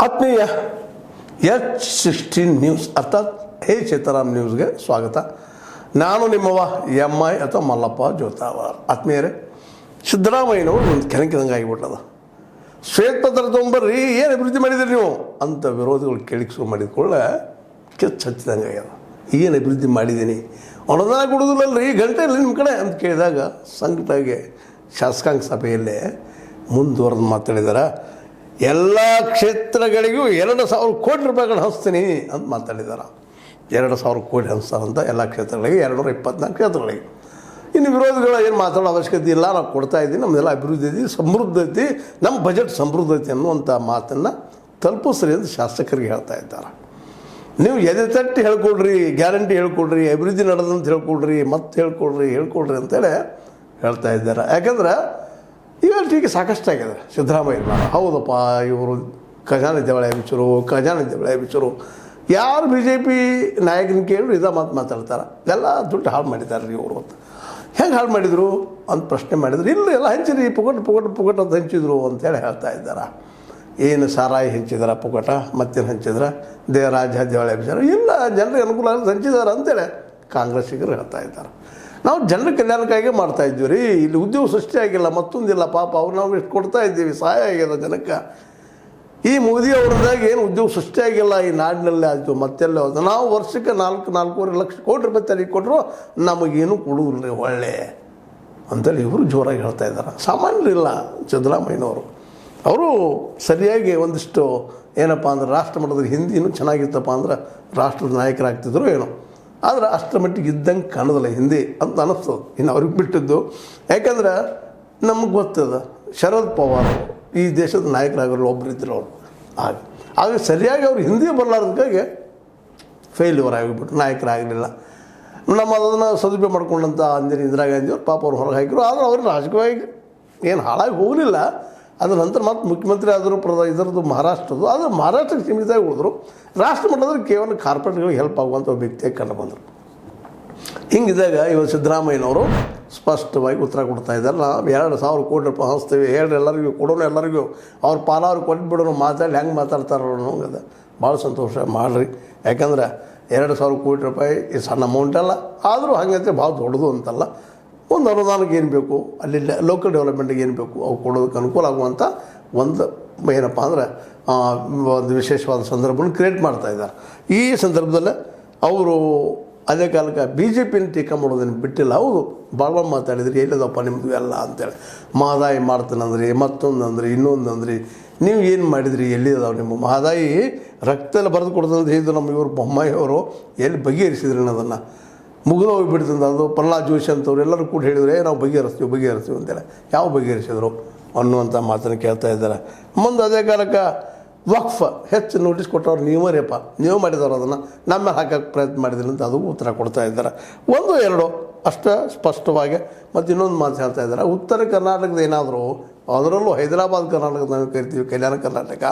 ಆತ್ಮೀಯ H16 news ಅರ್ಥಾತ್ ಹೇ ಚೇತರಾಮ್ ನ್ಯೂಸ್ಗೆ ಸ್ವಾಗತ. ನಾನು ನಿಮ್ಮವ MI ಅಥವಾ ಮಲ್ಲಪ್ಪ ಜೋತಾವಾರ್. ಆತ್ಮೀಯರೇ, ಸಿದ್ದರಾಮಯ್ಯನವರು ಒಂದು ಕೆಣಕಿದಂಗೆ ಆಗಿಬಿಟ್ಟದ. ಶ್ವೇತಪತ್ರ ತೊಗೊಂಬರ್ರಿ, ಏನು ಅಭಿವೃದ್ಧಿ ಮಾಡಿದ್ರಿ ನೀವು ಅಂತ ವಿರೋಧಿಗಳು ಕೇಳಿಕೆ ಶುರು ಮಾಡಿದ್ಕೊಳ್ಳ ಕೆಚ್ಚ ಹಚ್ಚಿದಂಗೆ ಆಗ್ಯದ. ಏನು ಅಭಿವೃದ್ಧಿ ಮಾಡಿದ್ದೀನಿ, ಅನುದಾನ ಕೊಡೋದಿಲ್ಲಲ್ರಿ, ಗಂಟೆಯಲ್ಲಿ ನಿಮ್ಮ ಕಡೆ ಅಂತ ಕೇಳಿದಾಗ ಸಂಕಟಾಗಿ ಶಾಸಕಾಂಗ ಸಭೆಯಲ್ಲೇ ಮುಂದುವರೆದು ಮಾತಾಡಿದಾರೆ. ಎಲ್ಲ ಕ್ಷೇತ್ರಗಳಿಗೂ 2,000 ಕೋಟಿ ರೂಪಾಯಿಗಳು ಹಂಚ್ತೀನಿ ಅಂತ ಮಾತಾಡಿದ್ದಾರೆ. 2,000 ಕೋಟಿ ಹಂಚ್ತಾರಂತ ಎಲ್ಲ ಕ್ಷೇತ್ರಗಳಿಗೆ, 224 ಕ್ಷೇತ್ರಗಳಿಗೆ. ಇನ್ನು ವಿರೋಧಿಗಳು ಏನು ಮಾತಾಡೋ ಅವಶ್ಯಕತೆ ಇಲ್ಲ, ನಾವು ಕೊಡ್ತಾ ಇದ್ದೀವಿ, ನಮ್ಮದೆಲ್ಲ ಅಭಿವೃದ್ಧಿ ಐತಿ, ಸಮೃದ್ಧ ಐತಿ, ನಮ್ಮ ಬಜೆಟ್ ಸಮೃದ್ಧ ಐತಿ ಅನ್ನುವಂಥ ಮಾತನ್ನು ತಲುಪಿಸ್ರಿ ಅಂತ ಶಾಸಕರಿಗೆ ಹೇಳ್ತಾ ಇದ್ದಾರೆ. ನೀವು ಎದೆ ತಟ್ಟಿ ಹೇಳ್ಕೊಡ್ರಿ, ಗ್ಯಾರಂಟಿ ಹೇಳ್ಕೊಡ್ರಿ, ಅಭಿವೃದ್ಧಿ ನಡೆದಂತ ಹೇಳ್ಕೊಡ್ರಿ, ಮತ್ತೆ ಹೇಳ್ಕೊಡ್ರಿ ಅಂತೇಳಿ ಹೇಳ್ತಾ ಇದ್ದಾರೆ. ಯಾಕಂದ್ರೆ ಇವೆಲ್ಲ ಸಾಕಷ್ಟಾಗಿದೆ ಸಿದ್ದರಾಮಯ್ಯ. ಹೌದಪ್ಪ, ಇವರು ಖಜಾನೆ ದೇವಳೆ ಬಿಚ್ಚರು ಯಾರು BJP ನಾಯಕನ ಕೇಳಿದ್ರು ಇದೇ ಮಾತಾಡ್ತಾರೆ. ಎಲ್ಲ ದುಡ್ಡು ಹಾಳು ಮಾಡಿದ್ದಾರೆ ರೀ ಇವರು ಅಂತ. ಹೆಂಗೆ ಹಾಳು ಮಾಡಿದರು ಅಂತ ಪ್ರಶ್ನೆ ಮಾಡಿದ್ರು. ಇಲ್ಲ, ಎಲ್ಲ ಹಂಚಿರಿ, ಪುಗಟ್ ಅಂತ ಹಂಚಿದ್ರು ಅಂತೇಳಿ ಹೇಳ್ತಾ ಇದ್ದಾರೆ. ಏನು ಸಾರಾಯಿ ಹಂಚಿದಾರ ಪುಗಟ, ಮತ್ತೇನು ಹಂಚಿದ್ರೆ ರಾಜ್ಯ ದೇವಳೆ ಬಿಚ್ಚರು, ಇಲ್ಲ ಜನರಿಗೆ ಅನುಕೂಲ ಆಗೋದು ಹಂಚಿದಾರೆ ಅಂತೇಳಿ ಕಾಂಗ್ರೆಸ್ಸಿಗರು ಹೇಳ್ತಾ ಇದ್ದಾರೆ. ನಾವು ಜನರ ಕಲ್ಯಾಣಕ್ಕಾಗಿ ಮಾಡ್ತಾ ಇದ್ದೀವಿ ರೀ, ಇಲ್ಲಿ ಉದ್ಯೋಗ ಸೃಷ್ಟಿ ಆಗಿಲ್ಲ, ಮತ್ತೊಂದಿಲ್ಲ, ಪಾಪ ಅವ್ರು ನಾವು ಎಷ್ಟು ಕೊಡ್ತಾ ಇದ್ದೀವಿ, ಸಹಾಯ ಆಗ್ಯದ ಜನಕ್ಕೆ. ಈ ಮೋದಿ ಅವ್ರದಾಗ ಏನು ಉದ್ಯೋಗ ಸೃಷ್ಟಿ ಆಗಿಲ್ಲ ಈ ನಾಡಿನಲ್ಲಿ ಆಯಿತು, ಮತ್ತೆಲ್ಲ ಹೋದ. ನಾವು ವರ್ಷಕ್ಕೆ 4-4.5 ಲಕ್ಷ ಕೋಟಿ ರೂಪಾಯಿ ತೆರಿಗೆ ಕೊಟ್ಟರು ನಮಗೇನು ಕೊಡುವುದಿಲ್ಲ ಒಳ್ಳೆ ಅಂತೇಳಿ ಇವರು ಜೋರಾಗಿ ಹೇಳ್ತಾ ಇದ್ದಾರೆ. ಸಾಮಾನ್ಯರಿಲ್ಲ ಸಿದ್ದರಾಮಯ್ಯನವರು. ಅವರು ಸರಿಯಾಗಿ ಒಂದಿಷ್ಟು ಏನಪ್ಪ ಅಂದ್ರೆ ರಾಷ್ಟ್ರ ಮಟ್ಟದಲ್ಲಿ ಹಿಂದಿ ಇನ್ನೂ ಚೆನ್ನಾಗಿತ್ತಪ್ಪ ಅಂದ್ರೆ ರಾಷ್ಟ್ರದ ನಾಯಕರಾಗ್ತಿದ್ರು ಏನೋ, ಆದರೆ ಅಷ್ಟರ ಮಟ್ಟಿಗೆ ಇದ್ದಂಗೆ ಕಾಣೋದಿಲ್ಲ ಹಿಂದಿ ಅಂತ ಅನ್ನಿಸ್ತದೆ. ಇನ್ನು ಅವ್ರಿಗೆ ಬಿಟ್ಟಿದ್ದು, ಯಾಕಂದ್ರೆ ನಮಗೆ ಗೊತ್ತದ ಶರದ್ ಪವಾರ್ ಈ ದೇಶದ ನಾಯಕರಾಗಿರೋ ಒಬ್ಬರಿದ್ದರು ಅವರು. ಆಗ ಸರಿಯಾಗಿ ಅವ್ರು ಹಿಂದಿ ಬರಲಾರ್ದಕ್ಕಾಗಿ ಫೇಲ್ಯೂರ್ ಆಗಿಬಿಟ್ರು, ನಾಯಕರಾಗಲಿಲ್ಲ. ನಮ್ಮ ಅದನ್ನು ಸದುಪಯೋಗ ಮಾಡ್ಕೊಂಡಂಥ ಅಂದಿನ ಇಂದಿರಾ ಗಾಂಧಿಯವರು ಪಾಪ ಅವ್ರು ಹೊರಗೆ ಹಾಕಿದ್ರು. ಆದರೆ ಅವ್ರು ರಾಜಕೀಯವಾಗಿ ಏನು ಹಾಳಾಗಿ ಹೋಗಲಿಲ್ಲ. ಅದ್ರ ನಂತರ ಮತ್ತೆ ಮುಖ್ಯಮಂತ್ರಿ ಆದರೂ ಇದರದ್ದು ಮಹಾರಾಷ್ಟ್ರದ್ದು, ಆದರೆ ಮಹಾರಾಷ್ಟ್ರಕ್ಕೆ ಸೀಮಿತವಾಗಿ ಉಳಿದ್ರು. ರಾಷ್ಟ್ರ ಮಟ್ಟದಲ್ಲಿ ಕೇವಲ ಕಾರ್ಪೊರೇಟ್ಗಳಿಗೆ ಹೆಲ್ಪ್ ಆಗುವಂಥ ವ್ಯಕ್ತಿಯಾಗಿ ಕಂಡು ಬಂದರು. ಹಿಂಗಿದ್ದಾಗ ಇವತ್ತು ಸಿದ್ದರಾಮಯ್ಯನವರು ಸ್ಪಷ್ಟವಾಗಿ ಉತ್ತರ ಕೊಡ್ತಾ ಇದ್ದಾರೆ. ನಾವು 2,000 ಕೋಟಿ ರೂಪಾಯಿ ಹಂಚ್ತೇವೆ, ಎಲ್ಲರಿಗೂ ಕೊಡೋಣ, ಎಲ್ಲರಿಗೂ ಅವ್ರ ಪಾಲ ಅವ್ರು ಕೊಟ್ಬಿಡೋಣ, ಮಾತಾಡಿ ಹೆಂಗೆ ಮಾತಾಡ್ತಾರೋ ಅನ್ನೋಂಗದ. ಭಾಳ ಸಂತೋಷ ಮಾಡಿರಿ. ಯಾಕಂದ್ರೆ 2,000 ಕೋಟಿ ರೂಪಾಯಿ ಈ ಸಣ್ಣ ಅಮೌಂಟ್ ಅಲ್ಲ, ಆದರೂ ಹಾಗಂತೆ ಭಾಳ ದೊಡ್ಡದು ಅಂತಲ್ಲ. ಒಂದು ಅನುದಾನಕ್ಕೆ ಏನು ಬೇಕು, ಅಲ್ಲಿ ಲೋಕಲ್ ಡೆವಲಪ್ಮೆಂಟಿಗೆ ಏನು ಬೇಕು ಅವು ಕೊಡೋದಕ್ಕೆ ಅನುಕೂಲ ಆಗುವಂಥ ಒಂದು ಏನಪ್ಪ ಅಂದ್ರೆ ಒಂದು ವಿಶೇಷವಾದ ಸಂದರ್ಭವನ್ನು ಕ್ರಿಯೇಟ್ ಮಾಡ್ತಾಯಿದ್ದಾರೆ. ಈ ಸಂದರ್ಭದಲ್ಲೇ ಅವರು ಅದೇ ಕಾಲಕ್ಕೆ BJPನ ಟೀಕಾ ಮಾಡೋದನ್ನು ಬಿಟ್ಟಿಲ್ಲ. ಹೌದು, ಭಾಳ ಮಾತಾಡಿದ್ರಿ, ಎಲ್ಲಿದಪ್ಪ ನಿಮ್ಮದು ಎಲ್ಲ ಅಂತೇಳಿ. ಮಹದಾಯಿ ಮಾಡ್ತಾನಂದ್ರಿ, ಮತ್ತೊಂದಂದ್ರಿ, ಇನ್ನೊಂದಂದ್ರಿ, ನೀವು ಏನು ಮಾಡಿದ್ರಿ, ಎಲ್ಲಿದಾವೆ ನಿಮ್ಮ ಮಹದಾಯಿ ರಕ್ತ ಎಲ್ಲ ಬರೆದು ಕೊಡ್ತಂತ ಹೇಳಿದ್ರು ನಮ್ಮ ಇವರು ಬೊಮ್ಮಾಯಿ ಅವರು. ಎಲ್ಲಿ ಬಗೆಹರಿಸಿದ್ರಿ ಅದನ್ನು, ಮುಗಿದು ಹೋಗಿಬಿಡ್ತಂದು. ಅದು ಪ್ರಹ್ಲಾದ್ ಜೋಶಿ ಅಂತವ್ರು ಎಲ್ಲರೂ ಕೂಡ ಹೇಳಿದರೆ ನಾವು ಬಗೆಹರಿಸ್ತೀವಿ ಅಂತೇಳಿ. ಯಾವ ಬಗೆಹರಿಸಿದ್ರು ಅನ್ನುವಂಥ ಮಾತನ್ನು ಕೇಳ್ತಾ ಇದ್ದಾರೆ. ಮುಂದೆ ಅದೇ ಕಾಲಕ್ಕೆ ವಕ್ಫ್ ಹೆಚ್ಚು ನೋಟಿಸ್ ಕೊಟ್ಟವ್ರು ನೀವರೇಪ್ಪ, ನೀವು ಮಾಡಿದವರು ಅದನ್ನು ನಮ್ಮ ಹಾಕೋಕ್ಕೆ ಪ್ರಯತ್ನ ಮಾಡಿದ್ರಿ ಅಂತ ಅದಕ್ಕೂ ಉತ್ತರ ಕೊಡ್ತಾ ಇದ್ದಾರೆ. 1-2 ಅಷ್ಟು ಸ್ಪಷ್ಟವಾಗಿ. ಮತ್ತು ಇನ್ನೊಂದು ಮಾತು ಹೇಳ್ತಾ ಇದ್ದಾರೆ, ಉತ್ತರ ಕರ್ನಾಟಕದ ಏನಾದರೂ, ಅದರಲ್ಲೂ ಹೈದರಾಬಾದ್ ಕರ್ನಾಟಕದ ನಾವು ಕರಿತೀವಿ ಕಲ್ಯಾಣ ಕರ್ನಾಟಕ,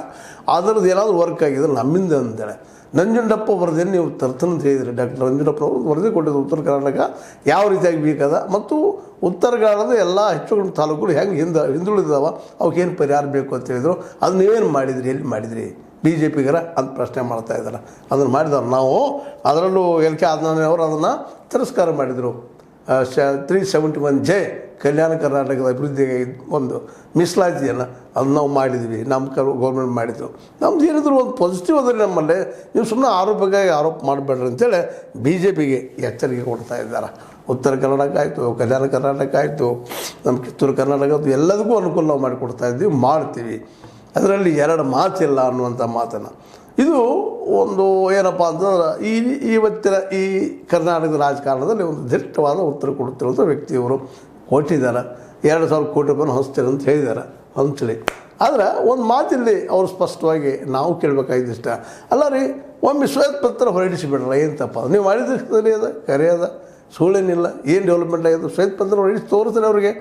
ಅದರದ್ದು ಏನಾದರೂ ವರ್ಕ್ ಆಗಿದ್ರೆ ನಮ್ಮಿಂದ ಅಂತೇಳಿ ನಂಜುಂಡಪ್ಪ ವರದಿಯನ್ನು ನೀವು ತರ್ತಂತ ಹೇಳಿದ್ರಿ. ಡಾಕ್ಟರ್ ನಂಜುಂಡಪ್ಪನವರು ವರದಿ ಕೊಟ್ಟಿದ್ದು ಉತ್ತರ ಕರ್ನಾಟಕ ಯಾವ ರೀತಿಯಾಗಿ ಬೇಕಾದ, ಮತ್ತು ಉತ್ತರ ಕನ್ನಡದ ಎಲ್ಲ ಹೆಚ್ಚು ತಾಲೂಕುಗಳು ಹೆಂಗೆ ಹಿಂದುಳಿದಾವ, ಅವಕ್ಕೇನು ಪರಿಹಾರ ಬೇಕು ಅಂತ ಹೇಳಿದರು. ಅದು ನೀವೇನು ಮಾಡಿದ್ರಿ, ಎಲ್ಲಿ ಮಾಡಿದ್ರಿ BJPಗರ ಅಂತ ಪ್ರಶ್ನೆ ಮಾಡ್ತಾ ಇದ್ದಾರೆ. ಅದನ್ನು ಮಾಡಿದವ್ರು ನಾವು, ಅದರಲ್ಲೂ LK ಆದ್ನಾನಿಯವರು ಅದನ್ನು ತಿರಸ್ಕಾರ ಮಾಡಿದರು. 371J ಕಲ್ಯಾಣ ಕರ್ನಾಟಕದ ಅಭಿವೃದ್ಧಿಗೆ ಒಂದು ಮೀಸಲಾತಿಯನ್ನು ಅದು ನಾವು ಮಾಡಿದ್ವಿ, ನಮ್ಮ ಗೌರ್ಮೆಂಟ್ ಮಾಡಿದ್ರು. ನಮ್ದು ಏನಿದ್ರು ಒಂದು ಪಾಸಿಟಿವ್ ಅದ ರೀ ನಮ್ಮಲ್ಲಿ. ನೀವು ಸುಮ್ಮನೆ ಆರೋಪ ಮಾಡಬೇಡ್ರಿ ಅಂತೇಳಿ BJPಗೆ ಎಚ್ಚರಿಕೆ ಕೊಡ್ತಾ ಇದ್ದಾರೆ. ಉತ್ತರ ಕರ್ನಾಟಕ ಆಯಿತು, ಕಲ್ಯಾಣ ಕರ್ನಾಟಕ ಆಯಿತು, ನಮ್ಮ ಕಿತ್ತೂರು ಕರ್ನಾಟಕ ಎಲ್ಲದಕ್ಕೂ ಅನುಕೂಲ ನಾವು ಮಾಡಿಕೊಡ್ತಾ ಇದ್ದೀವಿ, ಮಾಡ್ತೀವಿ, ಅದರಲ್ಲಿ 2 ಮಾತಿಲ್ಲ ಅನ್ನುವಂಥ ಮಾತನ್ನು. ಇದು ಒಂದು ಏನಪ್ಪ ಅಂತಂದ್ರೆ ಇವತ್ತಿನ ಈ ಕರ್ನಾಟಕದ ರಾಜಕಾರಣದಲ್ಲಿ ಒಂದು ದಿಟ್ಟವಾದ ಉತ್ತರ ಕೊಡುತ್ತಿರುವಂಥ ವ್ಯಕ್ತಿಯವರು ಕೊಟ್ಟಿದ್ದಾರೆ. 2,000 ಕೋಟಿ ರೂಪಾಯಿ ಹಂಚ್ತೀರ ಅಂತ ಹೇಳಿದ್ದಾರೆ, ಹಂಚಲಿ. ಆದರೆ ಒಂದು ಮಾತಿಲ್ಲಿ ಅವರು ಸ್ಪಷ್ಟವಾಗಿ ನಾವು ಕೇಳಬೇಕಾಗಿದ್ದಿಷ್ಟ, ಅಲ್ಲ ರೀ, ಒಮ್ಮೆ ಶ್ವೇತಪತ್ರ ಹೊರಡಿಸಿಬಿಡ್ರ, ಏನು ತಪ್ಪ ನೀವು ಮಾಡಿದ ಸರಿ ಅದ, ಕರೆ ಅದ, ಸುಳ್ಳೇನಿಲ್ಲ, ಏನು ಡೆವಲಪ್ಮೆಂಟ್ ಆಗಿದೆ, ಶ್ವೇತಪತ್ರ ಹೊರಡಿಸಿ ತೋರಿಸ್ರಿ ಅವ್ರಿಗೆ.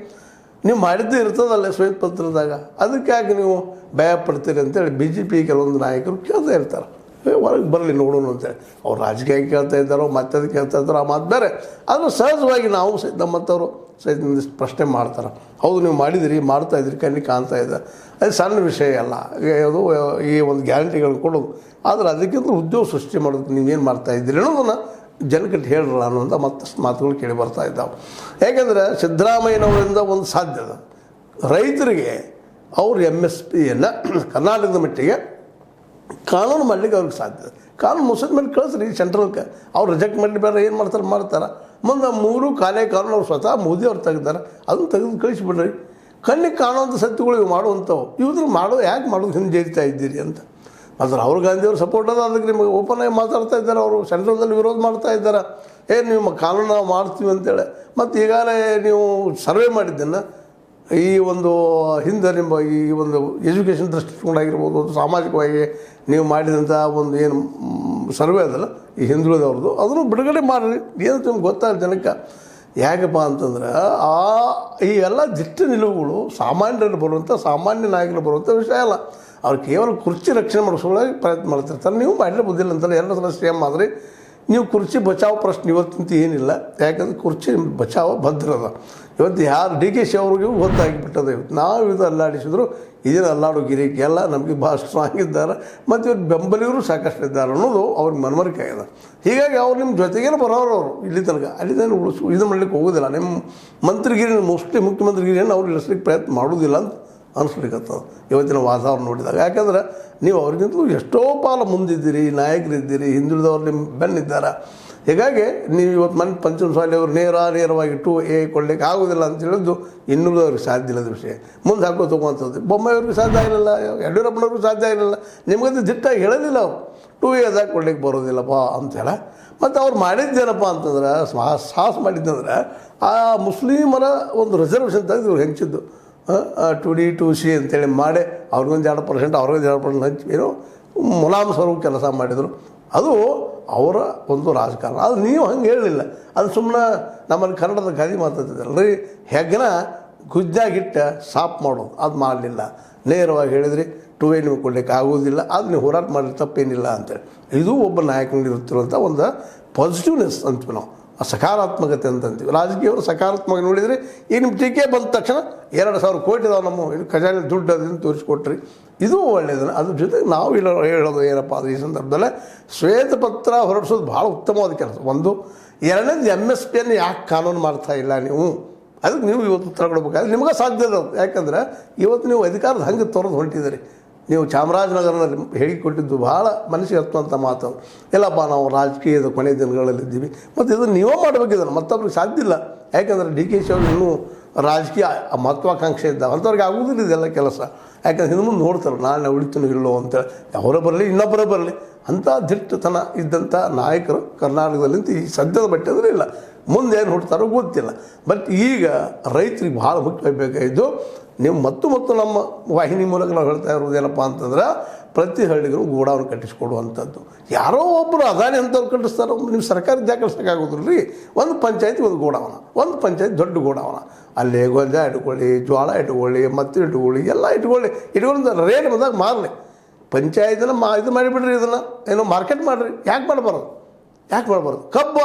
ನೀವು ಮಾಡಿದ್ದು ಇರ್ತದಲ್ಲ ಶ್ವೇತಪತ್ರದಾಗ, ಅದಕ್ಕಾಗಿ ನೀವು ಭಯ ಪಡ್ತೀರಿ ಅಂತೇಳಿ BJP ಕೆಲವೊಂದು ನಾಯಕರು ಕೇಳ್ತಾ ಇರ್ತಾರೆ. ಹೊರಗೆ ಬರಲಿ ನೋಡೋಣ ಅಂತೇಳಿ. ಅವ್ರು ರಾಜಕೀಯ ಕೇಳ್ತಾ ಇದ್ದಾರೋ ಮತ್ತದು ಕೇಳ್ತಾ ಇದ್ದಾರೋ ಆ ಮಾತು ಬೇರೆ. ಆದರೆ ಸಹಜವಾಗಿ ನಾವು ಸಹಿತ ನಮ್ಮಂಥವ್ರು ಸಹಿತ ಒಂದಿಷ್ಟು ಪ್ರಶ್ನೆ ಮಾಡ್ತಾರೆ. ಹೌದು ನೀವು ಮಾಡಿದಿರಿ, ಮಾಡ್ತಾಯಿದ್ರಿ, ಕಣ್ಣಿಗೆ ಕಾಣ್ತಾ ಇದೆ, ಅದು ಸಣ್ಣ ವಿಷಯ ಅಲ್ಲ. ಅದು ಈ ಒಂದು ಗ್ಯಾರಂಟಿಗಳನ್ನು ಕೊಡೋದು, ಆದರೆ ಅದಕ್ಕಿಂತ ಉದ್ಯೋಗ ಸೃಷ್ಟಿ ಮಾಡೋದಕ್ಕೆ ನೀವೇನು ಮಾಡ್ತಾಯಿದ್ದೀರಿ ಅನ್ನೋದನ್ನು ಜನಕ್ಕೆ ಹೇಳ್ರಲ್ಲ ಅನ್ನೋಂಥ ಮತ್ತಷ್ಟು ಮಾತುಗಳು ಕೇಳಿ ಬರ್ತಾ ಇದ್ದಾವೆ. ಯಾಕೆಂದರೆ ಸಿದ್ದರಾಮಯ್ಯನವರಿಂದ ಒಂದು ಸಾಧ್ಯದ ರೈತರಿಗೆ ಅವರು MSPಯನ್ನು ಕರ್ನಾಟಕದ ಮಟ್ಟಿಗೆ ಕಾನೂನು ಮಾಡಲಿಕ್ಕೆ ಅವ್ರಿಗೆ ಸಾಧ್ಯ. ಕಾನೂನು ಮುಗಿದ ಮೇಲೆ ಕಳಿಸ್ರಿ ಸೆಂಟ್ರಲ್ಗೆ. ಅವ್ರು ರಿಜೆಕ್ಟ್ ಮಾಡಲಿ ಬೇರೆ ಏನು ಮಾಡ್ತಾರೆ. ಮುಂದೆ 3 ಕಾನೂನು ಅವ್ರು ಸ್ವತಃ ಮೋದಿ ಅವ್ರು ತೆಗೆದಾರೆ, ಅದನ್ನು ತೆಗೆದು ಕಳಿಸಿಬಿಡ್ರಿ. ಕಣ್ಣಿಗೆ ಕಾಣುವಂಥ ಸತ್ಯಗಳು ಇವು ಮಾಡುವಂಥವು, ಇವ್ರು ಯಾಕೆ ಮಾಡೋದು ಹಿಂಜರಿತಾ ಇದ್ದೀರಿ ಅಂತ. ಮತ್ತು ರಾಹುಲ್ ಗಾಂಧಿಯವ್ರ ಸಪೋರ್ಟ್ ಅದ, ಅದಕ್ಕೆ ನಿಮಗೆ ಓಪನ್ ಆಗಿ ಮಾತಾಡ್ತಾ ಇದ್ದಾರೆ. ಅವರು ಸೆಂಟ್ರಲ್ದಲ್ಲಿ ವಿರೋಧ ಮಾಡ್ತಾ ಇದ್ದಾರೆ, ನೀವು ಕಾನೂನು ನಾವು ಮಾಡ್ತೀವಿ ಅಂತೇಳಿ. ಮತ್ತು ಈಗಾಗಲೇ ನೀವು ಸರ್ವೆ ಮಾಡಿದ್ದನ್ನು ಈ ಒಂದು ಹಿಂದೆ ನಿಮ್ಮ ಈ ಒಂದು ಎಜುಕೇಷನ್ ದೃಷ್ಟಿಕೋನಾಗಿರ್ಬೋದು, ಸಾಮಾಜಿಕವಾಗಿ ನೀವು ಮಾಡಿದಂಥ ಒಂದು ಏನು ಸರ್ವೆ ಅದಲ್ಲ ಈ ಹಿಂದುಳಿದವ್ರದ್ದು, ಅದನ್ನು ಬಿಡುಗಡೆ ಮಾಡಿರಿ. ಏನು ನಿಮ್ಗೆ ಗೊತ್ತಾಗಲ್ಲ ಜನಕ್ಕೆ. ಯಾಕಪ್ಪ ಅಂತಂದ್ರೆ ಈ ಎಲ್ಲ ದಿಟ್ಟ ನಿಲುವುಗಳು ಸಾಮಾನ್ಯರಲ್ಲಿ ಬರುವಂಥ, ಸಾಮಾನ್ಯ ನಾಯಕರು ಬರುವಂಥ ವಿಷಯ ಅಲ್ಲ. ಅವ್ರು ಕೇವಲ ಕುರ್ಚಿ ರಕ್ಷಣೆ ಮಾಡಿಸೋಳಾಗಿ ಪ್ರಯತ್ನ ಮಾಡ್ತಿರ್ತಾರೆ. ನೀವು ಮಾಡಲೇ ಬುದ್ಧಿಲ್ಲ ಅಂತಲ್ಲ, 2 ಸಲ CM ಆದರೆ ನೀವು ಕುರ್ಚಿ ಬಚಾವ್ ಪ್ರಶ್ನೆ ಇವತ್ತಂತೂ ಏನಿಲ್ಲ. ಯಾಕಂದ್ರೆ ಕುರ್ಚಿ ಬಚಾವ್ ಭದ್ರದ. ಇವತ್ತು ಯಾರು DK ಅವ್ರಿಗೂ ಗೊತ್ತಾಗಿಬಿಟ್ಟದೆ. ನಾವು ಇದು ಅಲ್ಲಾಡಿಸಿದ್ರು ಇದನ್ನು ಅಲ್ಲಾಡೋ ಗಿರಿಕೆ ಎಲ್ಲ ನಮಗೆ ಭಾಳ ಸ್ಟ್ರಾಂಗ್ ಇದ್ದಾರೆ, ಮತ್ತು ಇವತ್ತು ಬೆಂಬಲಿಗರು ಸಾಕಷ್ಟು ಇದ್ದಾರೆ ಅನ್ನೋದು ಅವ್ರಿಗೆ ಮನವರಿಕೆ ಆಗಿದೆ. ಹೀಗಾಗಿ ಅವ್ರು ನಿಮ್ಮ ಜೊತೆಗೇನು ಬರೋರು, ಅವರು ಇಲ್ಲಿ ತನಕ ಅಲ್ಲಿಂದ ಇದು ಮಾಡಲಿಕ್ಕೆ ಹೋಗೋದಿಲ್ಲ. ನಿಮ್ಮ ಮಂತ್ರಿಗಿರಿ ಮೋಸ್ಟ್ಲಿ ಮುಖ್ಯಮಂತ್ರಿಗಿರಿಯನ್ನು ಅವ್ರು ಇಳಿಸ್ಲಿಕ್ಕೆ ಪ್ರಯತ್ನ ಮಾಡೋದಿಲ್ಲ ಅಂತ ಅನಿಸ್ಲಿಕ್ಕತ್ತದ ಇವತ್ತಿನ ವಾತಾವರಣ ನೋಡಿದಾಗ. ಯಾಕಂದ್ರೆ ನೀವು ಅವ್ರಿಗಿಂತಲೂ ಎಷ್ಟೋ ಪಾಲು ಮುಂದಿದ್ದೀರಿ, ನಾಯಕರಿದ್ದೀರಿ, ಹಿಂದುಳಿದವ್ರು ನಿಮ್ಮ ಬೆನ್ನಿದ್ದಾರೆ. ಹೀಗಾಗಿ ನೀವು ಇವತ್ತು ಪಂಚಮಸಾಲಿ ಅವರು ನೇರವಾಗಿ 2A ಕೊಡಲಿಕ್ಕೆ ಆಗೋದಿಲ್ಲ ಅಂತ ಹೇಳಿದ್ದು ಇನ್ನುಳಿದವ್ರಿಗೆ ಸಾಧ್ಯ ಇಲ್ಲದ ವಿಷಯ. ಮುಂದೆ ಹಾಕೋ ತೊಗೊಂಥದ್ದು ಬೊಮ್ಮಾಯಿಯವ್ರಿಗೆ ಸಾಧ್ಯ ಆಗಿರಲಿಲ್ಲ, ಯಡಿಯೂರಪ್ಪನವ್ರಿಗೆ ಸಾಧ್ಯ ಆಗಿರಲಿಲ್ಲ. ನಿಮಗಂತೂ ದಿಟ್ಟಾಗಿ ಹೇಳೋದಿಲ್ಲ ಅವ್ರು 2A ಅದಾಗ ಕೊಡ್ಲಿಕ್ಕೆ ಬರೋದಿಲ್ಲಪ್ಪ ಅಂತೇಳಿ. ಮತ್ತು ಅವ್ರು ಮಾಡಿದ್ದೇನಪ್ಪ ಅಂತಂದ್ರೆ ಸಾಹಸ ಮಾಡಿದ್ದಂದ್ರೆ ಆ ಮುಸ್ಲಿಮರ ಒಂದು ರಿಸರ್ವೇಷನ್ ತೆಗೆದು ಇವ್ರು ಹೆಂಚಿದ್ದು 2D 2C ಅಂತೇಳಿ ಮಾಡಿ ಅವ್ರಿಗೊಂದು 2%, ಅವ್ರಿಗೊಂದು 2% ಹಂಚಿ ಏನೋ ಮುಲಾಮ್ ಸ್ವರೂಪ ಕೆಲಸ ಮಾಡಿದರು. ಅದು ಅವರ ಒಂದು ರಾಜಕಾರಣ. ಅದು ನೀವು ಹಂಗೆ ಹೇಳಲಿಲ್ಲ. ಅದು ಸುಮ್ಮನೆ ನಮ್ಮಲ್ಲಿ ಕನ್ನಡದ ಗಾದಿ ಮಾತಾಡ್ತಿದ್ದಲ್ಲ ರೀ, ಹೆಗ್ಗನ ಗುಜ್ಜಾಗಿಟ್ಟ ಸಾಫ್ ಮಾಡೋದು ಅದು ಮಾಡಲಿಲ್ಲ. ನೇರವಾಗಿ ಹೇಳಿದ್ರಿ 2A ನೀವು ಕೊಡಲಿಕ್ಕೆ ಆಗೋದಿಲ್ಲ, ಅದು ನೀವು ಹೋರಾಟ ಮಾಡಲಿ ತಪ್ಪೇನಿಲ್ಲ ಅಂತೇಳಿ. ಇದು ಒಬ್ಬ ನಾಯಕನಿಗೆ ಇರುತ್ತಿರುವಂಥ ಒಂದು ಪಾಸಿಟಿವ್ನೆಸ್ ಅಂತೀವಿ ನಾವು, ಸಕಾರಾತ್ಮಕತೆ ಅಂತಂತೀವಿ. ರಾಜಕೀಯವರು ಸಕಾರಾತ್ಮಕ ನೋಡಿದರೆ ಈಗ ನಿಮ್ಮ ಟೀಕೆ ಬಂದ ತಕ್ಷಣ 2,000 ಕೋಟಿ ಇದಾವೆ ನಮ್ಮ ಖಜಾನೆ ದುಡ್ಡು ಅದನ್ನು ತೋರಿಸ್ಕೊಟ್ರಿ, ಇದು ಒಳ್ಳೆಯದನ್ನು. ಅದ್ರ ಜೊತೆಗೆ ನಾವು ಇಲ್ಲ ಹೇಳೋದು ಏನಪ್ಪ ಅದು ಈ ಸಂದರ್ಭದಲ್ಲಿ ಶ್ವೇತಪತ್ರ ಹೊರಡಿಸೋದು ಭಾಳ ಉತ್ತಮವಾದ ಕೆಲಸ. ಒಂದು. ಎರಡನೇದು MSPಯನ್ನು ಯಾಕೆ ಕಾನೂನು ಮಾಡ್ತಾ ಇಲ್ಲ ನೀವು, ಅದಕ್ಕೆ ನೀವು ಇವತ್ತು ಉತ್ತರ ಕೊಡಬೇಕಾದ್ರೆ ನಿಮಗೆ ಸಾಧ್ಯ ಅದು. ಯಾಕಂದ್ರೆ ಇವತ್ತು ನೀವು ಅಧಿಕಾರದ ಹಂಗೆ ತೊರೆದು ಹೊಂಟಿದ್ದೀರಿ. ನೀವು ಚಾಮರಾಜನಗರದಲ್ಲಿ ಹೇಳಿಕೊಟ್ಟಿದ್ದು ಭಾಳ ಮನಸ್ಸಿಗೆ ಹತ್ತುವಂಥ ಮಾತು. ಎಲ್ಲಪ್ಪ ನಾವು ರಾಜಕೀಯದ ಕೊನೆ ದಿನಗಳಲ್ಲಿದ್ದೀವಿ, ಮತ್ತು ಇದನ್ನು ನೀವೇ ಮಾಡಬೇಕಿದ್ದಾನೆ, ಮತ್ತೊಬ್ರಿಗೆ ಸಾಧ್ಯ ಇಲ್ಲ. ಯಾಕಂದರೆ DK ಅವರು ಇನ್ನೂ ರಾಜಕೀಯ ಮಹತ್ವಾಕಾಂಕ್ಷೆ ಇದ್ದಾವೆ, ಅಂಥವ್ರಿಗೆ ಆಗೋದಿಲ್ಲ ಇದೆಲ್ಲ ಕೆಲಸ. ಯಾಕಂದ್ರೆ ಹಿಂದೆ ಮುಂದೆ ನೋಡ್ತಾರೆ ನಾಳೆ ಉಳಿತನೂ ಇಲ್ಲೋ ಅಂತೇಳಿ. ಅವರೇ ಬರಲಿ ಇನ್ನೊಬ್ಬರೇ ಬರಲಿ, ಅಂಥ ದಿಟ್ಟತನ ಇದ್ದಂಥ ನಾಯಕರು ಕರ್ನಾಟಕದಲ್ಲಿಂತ ಈ ಸದ್ಯದ ಬಟ್ಟೆ ಅಂದರೆ ಇಲ್ಲ. ಮುಂದೆ ಏನು ಹುಡ್ತಾರೋ ಗೊತ್ತಿಲ್ಲ. ಬಟ್ ಈಗ ರೈತರಿಗೆ ಭಾಳ ಮುಖ್ಯವಾಗಿ ಬೇಕಾಗಿದ್ದು ನೀವು ಮತ್ತು ನಮ್ಮ ವಾಹಿನಿ ಮೂಲಕ ನಾವು ಹೇಳ್ತಾ ಇರೋದು ಏನಪ್ಪ ಅಂತಂದ್ರೆ ಪ್ರತಿ ಹಳ್ಳಿಗೂ ಗೋಡಾವನ್ನು ಕಟ್ಟಿಸ್ಕೊಡುವಂಥದ್ದು. ಯಾರೋ ಒಬ್ಬರು ಅದಾನಿ ಅಂಥವ್ರು ಕಟ್ಟಿಸ್ತಾರೆ, ನೀವು ಸರ್ಕಾರದ ಯಾಕೆ ಕಳ್ಸೋಕ್ಕಾಗೋದಿಲ್ಲ ರೀ. ಒಂದು ಪಂಚಾಯತಿ ಒಂದು ಗೋಡಾವನ, ಒಂದು ಪಂಚಾಯತಿ ದೊಡ್ಡ ಗೋಡಾವನ, ಅಲ್ಲಿ ಗೊಂಜಾಳ ಇಟ್ಕೊಳ್ಳಿ, ಜೋಳ ಇಟ್ಕೊಳ್ಳಿ, ಮತ್ತಿ ಇಟ್ಕೊಳ್ಳಿ, ಎಲ್ಲ ಇಟ್ಕೊಂಡು ರೇಟ್ ಬಂದಾಗ ಮಾರಲಿ. ಪಂಚಾಯತಿನ ಇದು ಮಾಡಿಬಿಡ್ರಿ, ಇದನ್ನು ಏನೋ ಮಾರ್ಕೆಟ್ ಮಾಡಿರಿ. ಯಾಕೆ ಮಾಡಬಾರ್ದು? ಕಬ್ಬ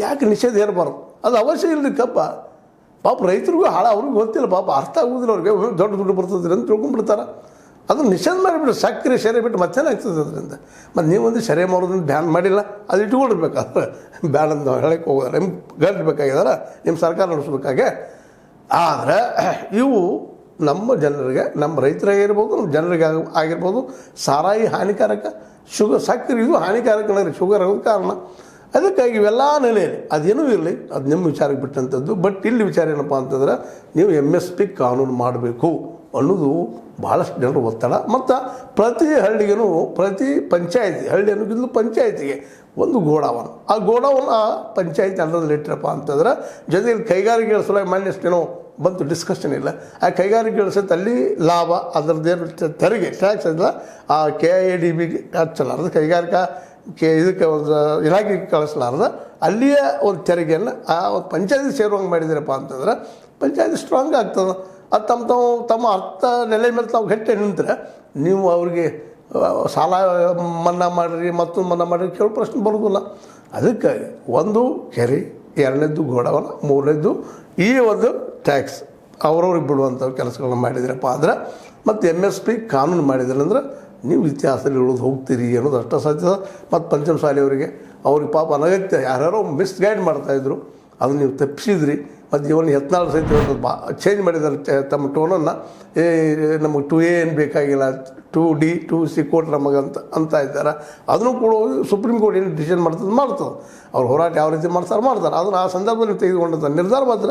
ಯಾಕೆ ನಿಷೇಧ ಇರಬಾರ್ದು? ಅದು ಅವಶ್ಯ ಇಲ್ಲರಿ. ಕಬ್ಬ ಪಾಪ ರೈತರಿಗೂ ಅವ್ರಿಗೆ ಗೊತ್ತಿಲ್ಲ, ಪಾಪ ಅರ್ಥ ಆಗೋದಿಲ್ಲ ಅವ್ರಿಗೆ. ದೊಡ್ಡ ದುಡ್ಡು ಬರ್ತದೆ ಅಂತ ತಿಳ್ಕೊಂಡ್ಬಿಡ್ತಾರೆ. ಅದನ್ನು ನಿಷೇಧ ಮಾಡಿಬಿಟ್ರೆ ಸಕ್ಕರೆ ಸೆರೆ ಬಿಟ್ಟು ಮತ್ತೇನಾಗ್ತದೆ ಅದರಿಂದ. ಮತ್ತು ನೀವೊಂದು ಸೆರೆ ಮಾಡೋದನ್ನು ಬ್ಯಾನ್ ಮಾಡಿಲ್ಲ, ಅದು ಇಟ್ಕೊಂಡಿರ್ಬೇಕಾದ್ರೆ ಬ್ಯಾನ್ ಅಂತ ಹೇಳಕ್ಕೆ ಹೋಗೋದಾರೆ. ನಿಮ್ಗೆ ಗಂಟಬೇಕಾಗಿದಾರ ನಿಮ್ಮ ಸರ್ಕಾರ ನಡೆಸ್ಬೇಕಾಗೆ. ಆದರೆ ಇವು ನಮ್ಮ ಜನರಿಗೆ, ನಮ್ಮ ರೈತರಾಗಿರ್ಬೋದು, ನಮ್ಮ ಜನರಿಗೆ ಆಗಿರ್ಬೋದು, ಸಾರಾಯಿ ಹಾನಿಕಾರಕ, ಸಕ್ಕರೆ ಇದು ಹಾನಿಕಾರಕನೇ ರೀ, ಶುಗರ್ ಆಗೋದು ಕಾರಣ. ಅದಕ್ಕಾಗಿ ಇವೆಲ್ಲ ನೆಲೆಯಲ್ಲಿ ಅದೇನೂ ಇರಲಿ, ಅದು ನಿಮ್ಮ ವಿಚಾರಕ್ಕೆ ಬಿಟ್ಟಂಥದ್ದು. ಬಟ್ ಇಲ್ಲಿ ವಿಚಾರ ಏನಪ್ಪ ಅಂತಂದ್ರೆ ನೀವು MSP ಕಾನೂನು ಮಾಡಬೇಕು ಅನ್ನೋದು ಭಾಳಷ್ಟು ಜನರು ಒತ್ತಡ. ಮತ್ತು ಪ್ರತಿ ಹಳ್ಳಿಗೂ, ಪ್ರತಿ ಪಂಚಾಯತಿ, ಹಳ್ಳಿ ಅನ್ನೋದಿಲ್ಲ ಪಂಚಾಯತಿಗೆ ಒಂದು ಗೋಡಾವನ, ಆ ಗೋಡಾವನ ಪಂಚಾಯತಿ ಅಂಡರ್ದಲ್ಲಿ ಇಟ್ಟರಪ್ಪ ಅಂತಂದ್ರೆ ಜೊತೆಗೆ ಕೈಗಾರಿಕೆಗಳ ಸಲುವಾಗಿ ಮಾನ್ಯಷ್ಟೇನೋ ಬಂತು, ಡಿಸ್ಕಷನ್ ಇಲ್ಲ. ಆ ಕೈಗಾರಿಕೆಗಳ ಸಹಿತ ಅಲ್ಲಿ ಲಾಭ, ಅದರದ್ದೇನು ತೆರಿಗೆ ಟ್ಯಾಕ್ಸ್ ಇಲ್ಲ, ಆ KIADB ಹಚ್ಚಲಾರ್ದು, ಕೈಗಾರಿಕಾ ಇದಕ್ಕೆ ಒಂದು ಇಲಾಖೆಗೆ ಕಳಿಸಲಾರ್ದ ಅಲ್ಲಿಯ ಒಂದು ತೆರಿಗೆಯನ್ನು ಆ ಒಂದು ಪಂಚಾಯತಿ ಸೇರುವಂಗೆ ಮಾಡಿದ್ದೀರಪ್ಪ ಅಂತಂದ್ರೆ ಪಂಚಾಯತಿ ಸ್ಟ್ರಾಂಗ್ ಆಗ್ತದೆ. ಅದು ತಮ್ಮ ಅರ್ಥ ನೆಲೆ ಮೇಲೆ ತಾವು ಗಟ್ಟಿ ನಿಂತರೆ ನೀವು ಅವ್ರಿಗೆ ಸಾಲ ಮನ್ನಾ ಮಾಡಿರಿ ಮತ್ತೊಂದು ಮನ್ನಾ ಮಾಡಿರಿ ಕೇಳೋ ಪ್ರಶ್ನೆ ಬರೋದಿಲ್ಲ. ಅದಕ್ಕಾಗಿ ಒಂದು ಕೆರೆ, ಎರಡನೇದ್ದು ಗೋಡೌನ್, ಮೂರನೇದ್ದು ಈ ಒಂದು ಟ್ಯಾಕ್ಸ್ ಅವ್ರವ್ರಿಗೆ ಬಿಡುವಂಥ ಕೆಲಸಗಳನ್ನ ಮಾಡಿದ್ರಪ್ಪ ಆದರೆ ಮತ್ತು MSP ಕಾನೂನು ಮಾಡಿದ್ರೆ ಅಂದ್ರೆ ನೀವು ಇತಿಹಾಸದಲ್ಲಿ ಉಳಿದು ಹೋಗ್ತೀರಿ ಅನ್ನೋದು ಅಷ್ಟ ಸತ್ಯ. ಮತ್ತು ಪಂಚಮಸಾಲಿಯವರಿಗೆ ಅವ್ರಿಗೆ ಪಾಪ ಅನಗತ್ಯ ಯಾರ್ಯಾರೋ ಮಿಸ್ಗೈಡ್ ಮಾಡ್ತಾಯಿದ್ರು, ಅದನ್ನು ನೀವು ತಪ್ಪಿಸಿದ್ರಿ. ಮತ್ತು ಇವನು 14 ಸಹಿತ ಚೇಂಜ್ ಮಾಡಿದ್ದಾರೆ ತಮ್ಮ ಟೋನನ್ನು. ನಮಗೆ 2A ಏನು ಬೇಕಾಗಿಲ್ಲ, 2D 2C ಕೋರ್ಟ್ ನಮಗೆ ಅಂತ ಇದ್ದಾರೆ. ಅದನ್ನು ಕೂಡ ಸುಪ್ರೀಂ ಕೋರ್ಟ್ ಏನು ಡಿಸಿಷನ್ ಮಾಡ್ತದೆ. ಅವ್ರು ಹೋರಾಟ ಯಾವ ರೀತಿ ಮಾಡ್ತಾರೆ. ಅದನ್ನು ಆ ಸಂದರ್ಭದಲ್ಲಿ ತೆಗೆದುಕೊಂಡಂಥ ನಿರ್ಧಾರ ಮಾತ್ರ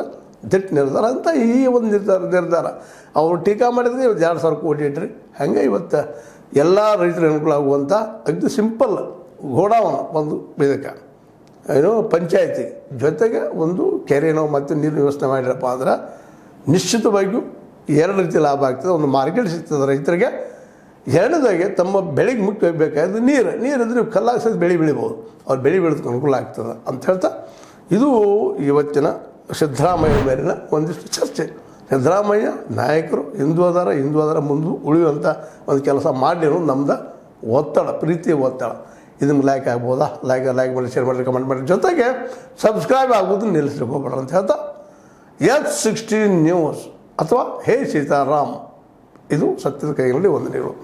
ದಿಟ್ಟ ನಿರ್ಧಾರ ಅಂತ ಈ ಒಂದು ನಿರ್ಧಾರ ಅವರು ಟೀಕಾ ಮಾಡಿದ್ರೆ ಇವತ್ತು 2,000 ಕೋಟಿ ಇಟ್ರಿ. ಹಾಗೆ ಇವತ್ತು ಎಲ್ಲ ರೈತರಿಗೆ ಅನುಕೂಲ ಆಗುವಂಥ ಅಗ್ದಿ ಸಿಂಪಲ್ ಗೋಡಾವನ ಒಂದು ಇದಕ್ಕೆ ಪಂಚಾಯತಿ ಜೊತೆಗೆ ಒಂದು ಕೆರೆನೋ ಮತ್ತು ನೀರು ವ್ಯವಸ್ಥೆ ಮಾಡಿರಪ್ಪ ಅಂದ್ರೆ ನಿಶ್ಚಿತವಾಗಿಯೂ 2 ರೀತಿ ಲಾಭ ಆಗ್ತದೆ. ಒಂದು ಮಾರ್ಕೆಟ್ ಸಿಗ್ತದೆ ರೈತರಿಗೆ, ಎರಡನೇದಾಗೆ ತಮ್ಮ ಬೆಳೆಗೆ ಮುಖ್ಯವಾಗಿ ಬೇಕಾದ ನೀರು ಇದ್ರೆ ನೀವು ಕಲ್ಲಾಗಿಸೋದು ಬೆಳೆ ಬೆಳಿಬೋದು, ಅವ್ರು ಬೆಳೆ ಬೆಳೆದಕ್ಕೆ ಅನುಕೂಲ ಆಗ್ತದೆ ಅಂತ ಹೇಳ್ತಾ ಇದು ಇವತ್ತಿನ ಸಿದ್ದರಾಮಯ್ಯ ಮೇಲಿನ ಒಂದಿಷ್ಟು ಚರ್ಚೆ. ಸಿದ್ದರಾಮಯ್ಯ ನಾಯಕರು ಹಿಂದೂ ಅದಾರ ಮುಂದೆ ಉಳಿಯುವಂಥ ಒಂದು ಕೆಲಸ ಮಾಡಲಿ ಅನ್ನೋದು ನಮ್ದು ಒತ್ತಡ, ಪ್ರೀತಿಯ ಒತ್ತಡ. ಇದನ್ನು ಲೈಕ್ ಆಗ್ಬೋದಾ? ಲೈಕ್ ಮಾಡಿ, ಶೇರ್ ಮಾಡಿ, ಕಮೆಂಟ್ ಮಾಡಿ, ಜೊತೆಗೆ ಸಬ್ಸ್ಕ್ರೈಬ್ ಆಗೋದು ನಿಲ್ಲಿಸ್ಲಿಕ್ಕೆ ಹೋಗ್ಬೇಡ್ರಿ ಅಂತ ಹೇಳ್ತಾ H16 ನ್ಯೂಸ್ ಅಥವಾ ಹೇ ಸೀತಾರಾಮ್ ಇದು ಸತ್ಯದ ಕೈಗಳಲ್ಲಿ ವಂದನೆಗಳು.